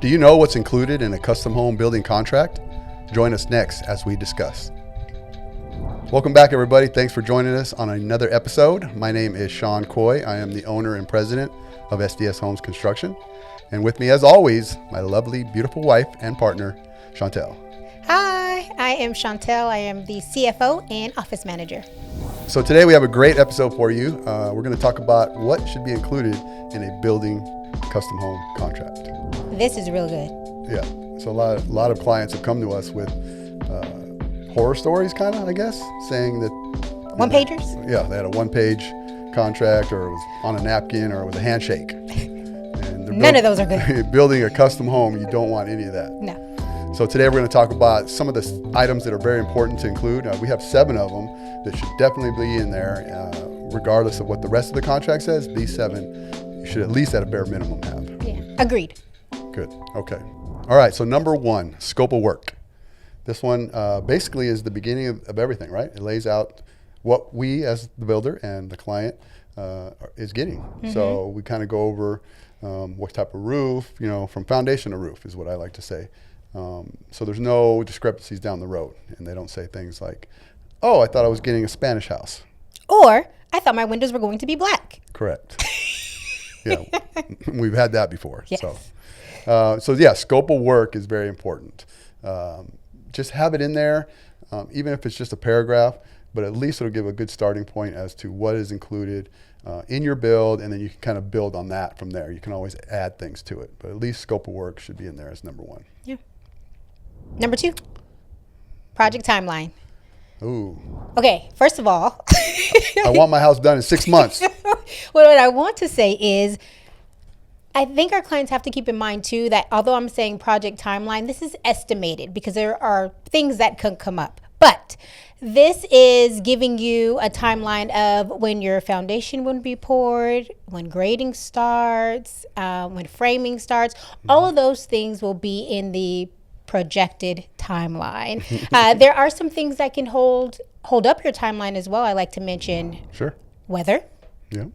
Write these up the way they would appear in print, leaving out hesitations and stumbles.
Do you know what's included in a custom home building contract? Join us next as we discuss. Welcome back, everybody. Thanks for joining us on another episode. My name is Sean Coy. I am the owner and president of SDS Homes Construction. And with me, as always, my lovely, beautiful wife and partner, Chantel. Hi, I am Chantel. I am the CFO and office manager. So today we have a great episode for you. We're going to talk about what should be included in a building custom home contract. This is real good. Yeah. So a lot of clients have come to us with horror stories, kind of, I guess, saying that One-pagers? Yeah, they had a one-page contract, or it was on a napkin, or it was a handshake. And None of those are good. Building a custom home, you don't want any of that. No. So today we're going to talk about some of the items that are very important to include. We have 7 of them that should definitely be in there, regardless of what the rest of the contract says. These 7 you should at least at a bare minimum have. Yeah, agreed. Good. Okay. All right. So number 1, scope of work. This one basically is the beginning of everything, right? It lays out what we as the builder and the client is getting. Mm-hmm. So we kind of go over what type of roof, from foundation to roof is what I like to say. So there's no discrepancies down the road, and they don't say things like, oh, I thought I was getting a Spanish house. Or, I thought my windows were going to be black. Correct. Yeah, we've had that before. Yes. So yeah, scope of work is very important. Just have it in there, even if it's just a paragraph, but at least it'll give a good starting point as to what is included in your build, and then you can kind of build on that from there. You can always add things to it, but at least scope of work should be in there as number 1. Yeah. Number 2, project timeline. Ooh. Okay, first of all. I want my house done in 6 months. What I want to say is, I think our clients have to keep in mind too that although I'm saying project timeline, this is estimated because there are things that could come up. But this is giving you a timeline of when your foundation would be poured, when grading starts, when framing starts. Mm-hmm. All of those things will be in the projected timeline. There are some things that can hold up your timeline as well. I like to mention weather. Yeah.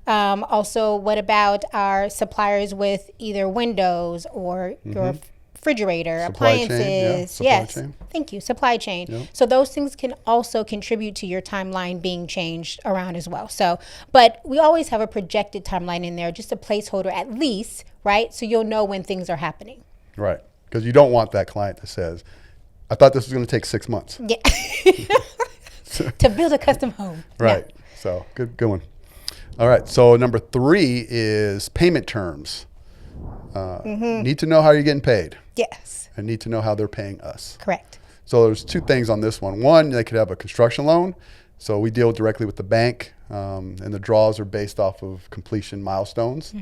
Also, what about our suppliers with either windows or your refrigerator, appliances? Chain. Thank you. Supply chain. Yep. So those things can also contribute to your timeline being changed around as well. So, but we always have a projected timeline in there, just a placeholder at least, right? So you'll know when things are happening. Right. Because you don't want that client that says, I thought this was going to take 6 months. Yeah. To build a custom home. Right. Yeah. So good one. All right. So number 3 is payment terms. Need to know how you're getting paid. Yes. And need to know how they're paying us. Correct. So there's 2 things on this one. One, they could have a construction loan. So we deal directly with the bank, and the draws are based off of completion milestones,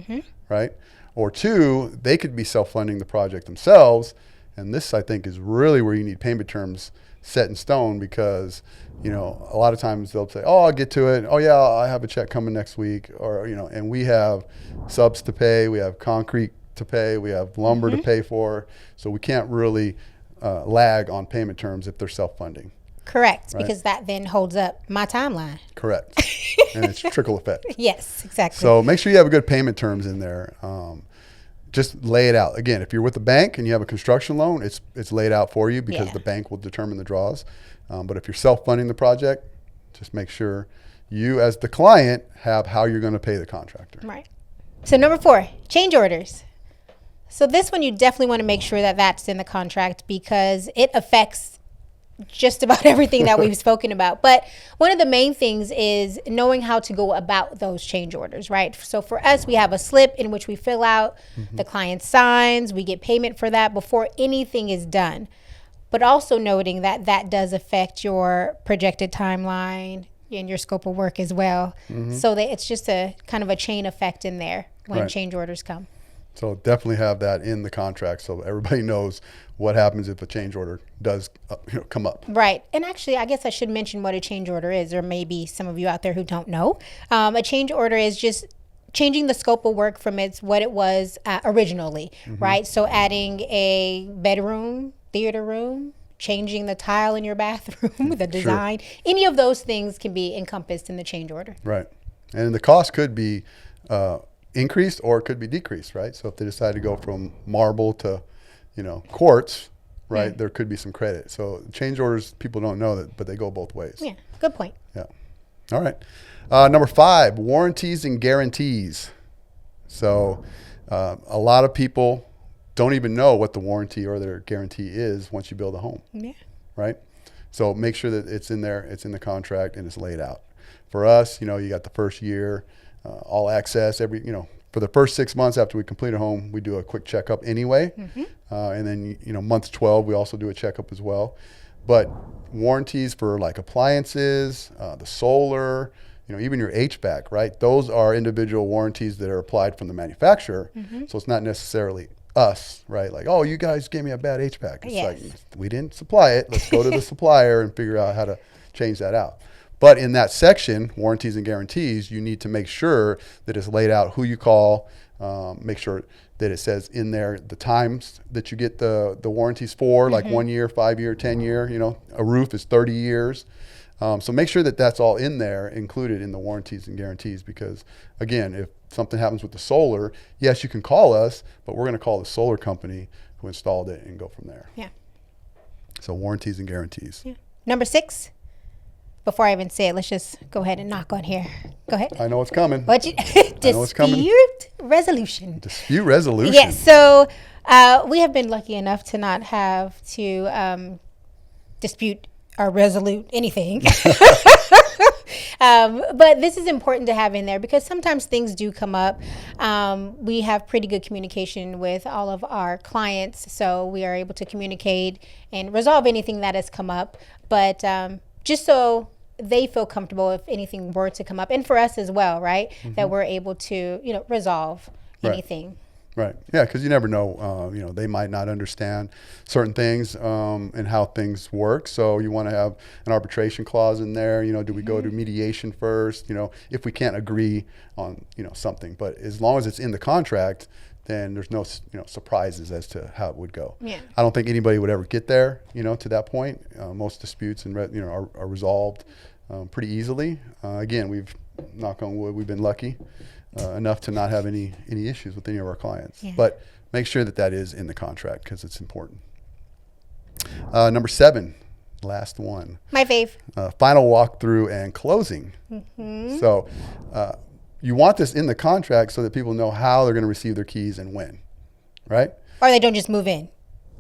right? Or 2, they could be self-funding the project themselves. And this, I think, is really where you need payment terms set in stone, because a lot of times they'll say, oh, I'll get to it. Oh yeah, I have a check coming next week. Or, and we have subs to pay. We have concrete to pay. We have lumber to pay for. So we can't really lag on payment terms if they're self-funding. Correct. Right? Because that then holds up my timeline. Correct. And it's trickle effect. Yes, exactly. So make sure you have a good payment terms in there. Just lay it out. Again, if you're with a bank and you have a construction loan, it's laid out for you because the bank will determine the draws. But if you're self-funding the project, just make sure you as the client have how you're going to pay the contractor. Right. So number 4, change orders. So this one you definitely want to make sure that that's in the contract because it affects just about everything that we've spoken about. But one of the main things is knowing how to go about those change orders, right? So for us, we have a slip in which we fill out, the client signs, we get payment for that before anything is done. But also noting that that does affect your projected timeline and your scope of work as well. So that it's just a kind of a chain effect in there when change orders come. So definitely have that in the contract so everybody knows what happens if a change order does come up. Right. And actually, I guess I should mention what a change order is. There may be some of you out there who don't know. A change order is just changing the scope of work from what it was originally, right? So adding a bedroom, theater room, changing the tile in your bathroom, the design, any of those things can be encompassed in the change order. Right. And the cost could be increased or it could be decreased, right? So if they decide to go from marble to, quartz, right, there could be some credit. So change orders, people don't know that, but they go both ways. Yeah, good point. Yeah. All right. Number 5, warranties and guarantees. So a lot of people don't even know what the warranty or their guarantee is once you build a home. Yeah. Right? So make sure that it's in there, it's in the contract, and it's laid out. For us, you got the first year, all access, for the first 6 months after we complete a home, we do a quick checkup anyway. And then, month 12, we also do a checkup as well. But warranties for like appliances, the solar, even your HVAC, right? Those are individual warranties that are applied from the manufacturer. So it's not necessarily us, right? Like, oh, you guys gave me a bad HVAC. It's like, we didn't supply it. Let's go to the supplier and figure out how to change that out. But in that section, warranties and guarantees, you need to make sure that it's laid out who you call, make sure that it says in there the times that you get the warranties for, like 1 year, 5 year, 10 year, a roof is 30 years. So make sure that that's all in there, included in the warranties and guarantees, because again, if something happens with the solar, yes, you can call us, but we're going to call the solar company who installed it and go from there. Yeah. So warranties and guarantees. Yeah. Number 6. Before I even say it, let's just go ahead and knock on here. Go ahead. I know it's coming. Dispute resolution. Dispute resolution. Yes. So we have been lucky enough to not have to dispute or resolute anything. But this is important to have in there because sometimes things do come up. We have pretty good communication with all of our clients, so we are able to communicate and resolve anything that has come up. But just so they feel comfortable if anything were to come up, and for us as well, right? That we're able to, resolve anything. Right. Yeah, because you never know. They might not understand certain things and how things work. So you want to have an arbitration clause in there. Do we go to mediation first? If we can't agree on something, but as long as it's in the contract, then there's no surprises as to how it would go. Yeah. I don't think anybody would ever get there. To that point. Most disputes and are resolved pretty easily. Again, we've knock on wood, we've been lucky. Enough to not have any issues with any of our clients. Yeah. But make sure that is in the contract because it's important. Number 7, last one. My fave. Final walkthrough and closing. So you want this in the contract so that people know how they're going to receive their keys and when, right? Or they don't just move in.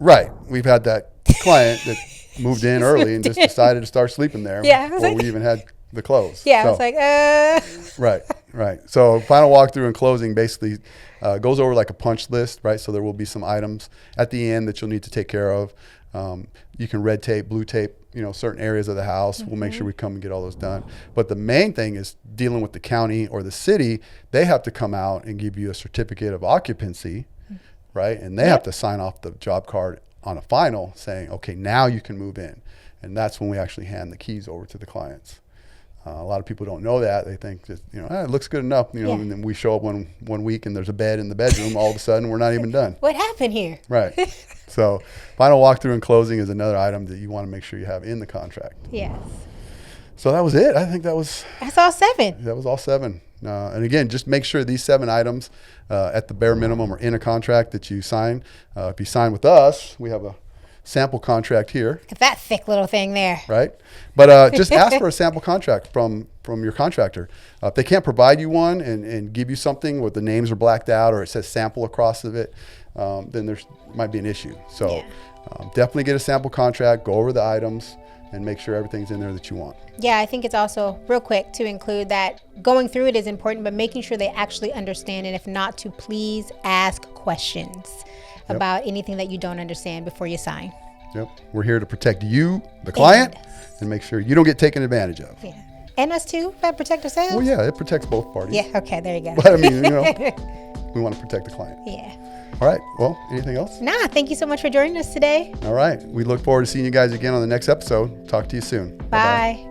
Right. We've had that client that moved in early and just decided to start sleeping there before we even had the close. Yeah, so, I was like, Right. So final walkthrough and closing basically goes over like a punch list, right? So there will be some items at the end that you'll need to take care of. You can red tape, blue tape, certain areas of the house. We'll make sure we come and get all those done. But the main thing is dealing with the county or the city. They have to come out and give you a certificate of occupancy, right? And they have to sign off the job card on a final saying, okay, now you can move in. And that's when we actually hand the keys over to the clients. A lot of people don't know that. They think that, it looks good enough, and then we show up one week and there's a bed in the bedroom. All of a sudden, we're not even done. What happened here? Right. So final walkthrough and closing is another item that you want to make sure you have in the contract. Yes. So that was it. I think that's all 7. That was all 7. And again, just make sure these 7 items at the bare minimum are in a contract that you sign. If you sign with us, we have a sample contract here. Look at that thick little thing there. Right. But just ask for a sample contract from your contractor. If they can't provide you one and give you something where the names are blacked out or it says sample across of it, then there might be an issue. So definitely get a sample contract, go over the items, and make sure everything's in there that you want. Yeah, I think it's also real quick to include that going through it is important, but making sure they actually understand, and if not, to please ask questions about anything that you don't understand before you sign. Yep. We're here to protect you, the client, and make sure you don't get taken advantage of. Yeah. And us too, protect ourselves? Well, yeah, it protects both parties. Yeah, okay, there you go. But I mean, we want to protect the client. Yeah. All right. Well, anything else? Nah, thank you so much for joining us today. All right. We look forward to seeing you guys again on the next episode. Talk to you soon. Bye.